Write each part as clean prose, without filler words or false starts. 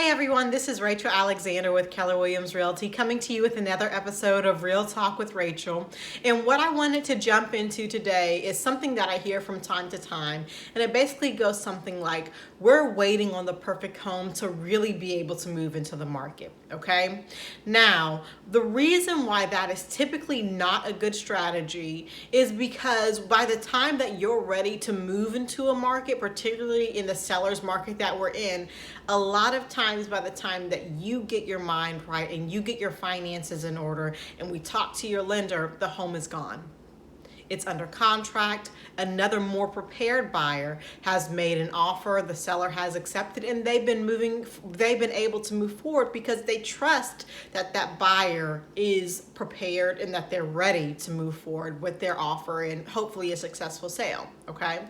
Hey everyone, this is Rachel Alexander with Keller Realty coming to you with another episode of Real Talk with Rachel. And what I wanted to jump into today is something that I hear from time to time. And it basically goes something like, we're waiting on the perfect home to really be able to move into the market, okay? Now, the reason why that is typically not a good strategy is because by the time that you're ready to move into a market, particularly in the seller's market that we're in, a lot of times by the time that you get your mind right and you get your finances in order and we talk to your lender, the home is gone. It's under contract. Another more prepared buyer has made an offer. The seller has accepted, and they've been able to move forward because they trust that that buyer is prepared and that they're ready to move forward with their offer and hopefully a successful sale. Okay.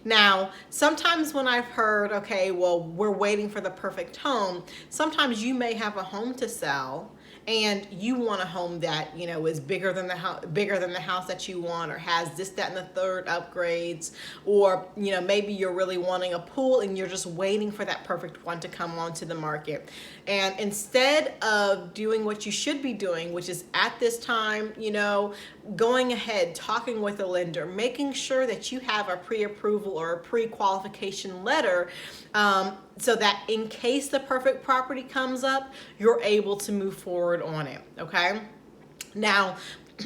Now, sometimes when I've heard, okay, well, we're waiting for the perfect home, sometimes you may have a home to sell and you want a home that, is bigger than the house that you want, or has this, that, and the third upgrades, or, maybe you're really wanting a pool and you're just waiting for that perfect one to come onto the market. And instead of doing what you should be doing, which is at this time, going ahead, talking with a lender, making sure that you have a pre-approval or a pre-qualification letter, so that in case the perfect property comes up, you're able to move forward on it, okay? Now,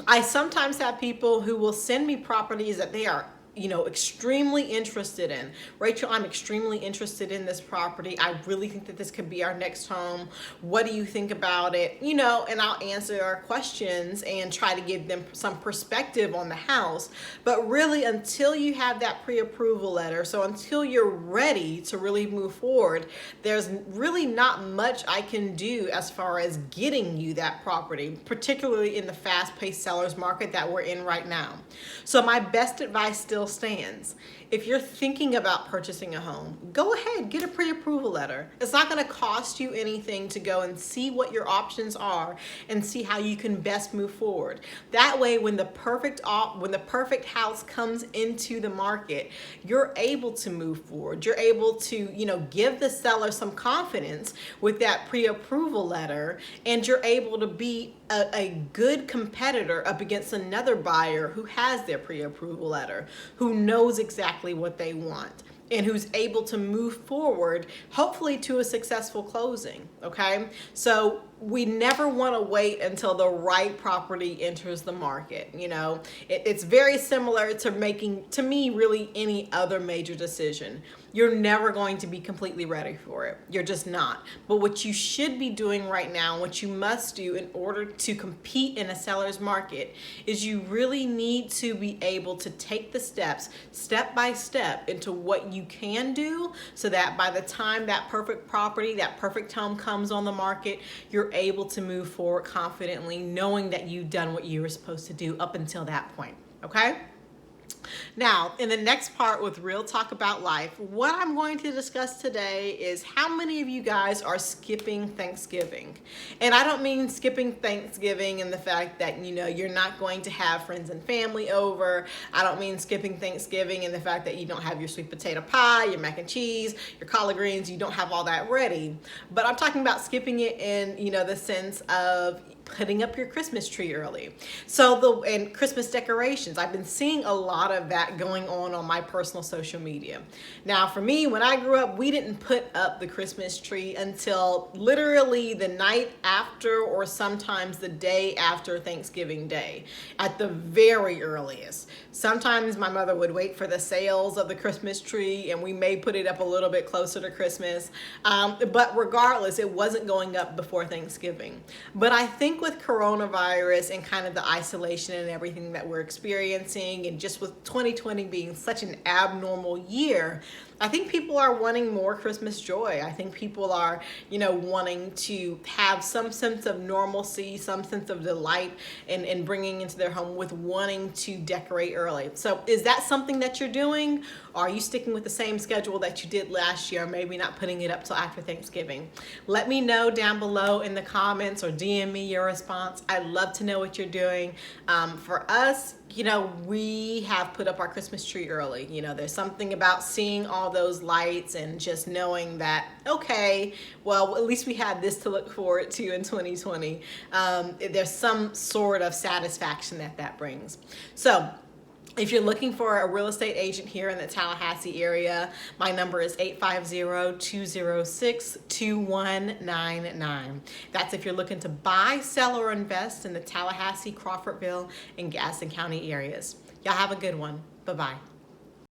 I sometimes have people who will send me properties that they are extremely interested in. Rachel, I'm extremely interested in this property. I really think that this could be our next home. What do you think about it? And I'll answer our questions and try to give them some perspective on the house. But really, until you have that pre-approval letter, so until you're ready to really move forward, there's really not much I can do as far as getting you that property, particularly in the fast-paced seller's market that we're in right now. So my best advice still stands. If you're thinking about purchasing a home, go ahead, get a pre-approval letter. It's not going to cost you anything to go and see what your options are and see how you can best move forward. That way, when the perfect house comes into the market, you're able to move forward. You're able to, give the seller some confidence with that pre-approval letter, and you're able to be a good competitor up against another buyer who has their pre-approval letter, who knows exactly what they want, and who's able to move forward, hopefully to a successful closing, okay? So we never want to wait until the right property enters the market. It's very similar to making, to me, really any other major decision. You're never going to be completely ready for it. You're just not. But what you should be doing right now, what you must do in order to compete in a seller's market, is you really need to be able to take the steps, step by step, into what you can do, so that by the time that perfect property, that perfect home comes on the market, you're able to move forward confidently, knowing that you've done what you were supposed to do up until that point, okay? Now, in the next part with Real Talk About Life, what I'm going to discuss today is how many of you guys are skipping Thanksgiving. And I don't mean skipping Thanksgiving in the fact that, you're not going to have friends and family over. I don't mean skipping Thanksgiving in the fact that you don't have your sweet potato pie, your mac and cheese, your collard greens, you don't have all that ready. But I'm talking about skipping it in, the sense of putting up your Christmas tree early. And Christmas decorations. I've been seeing a lot of that going on my personal social media. Now, for me, when I grew up, we didn't put up the Christmas tree until literally the night after, or sometimes the day after Thanksgiving Day, at the very earliest. Sometimes my mother would wait for the sales of the Christmas tree, and we may put it up a little bit closer to Christmas. But regardless, it wasn't going up before Thanksgiving. But I think with coronavirus and kind of the isolation and everything that we're experiencing, and just with 2020 being such an abnormal year, I think people are wanting more Christmas joy. I think people are, wanting to have some sense of normalcy, some sense of delight in bringing into their home with wanting to decorate early. So is that something that you're doing? Or are you sticking with the same schedule that you did last year, maybe not putting it up till after Thanksgiving? Let me know down below in the comments or DM me your response. I'd love to know what you're doing. For us, we have put up our Christmas tree early. There's something about seeing all those lights and just knowing that, okay, well, at least we had this to look forward to in 2020. There's some sort of satisfaction that brings. So if you're looking for a real estate agent here in the Tallahassee area, my number is 850-206-2199. That's if you're looking to buy, sell, or invest in the Tallahassee, Crawfordville, and Gaston County areas. Y'all have a good one. Bye-bye.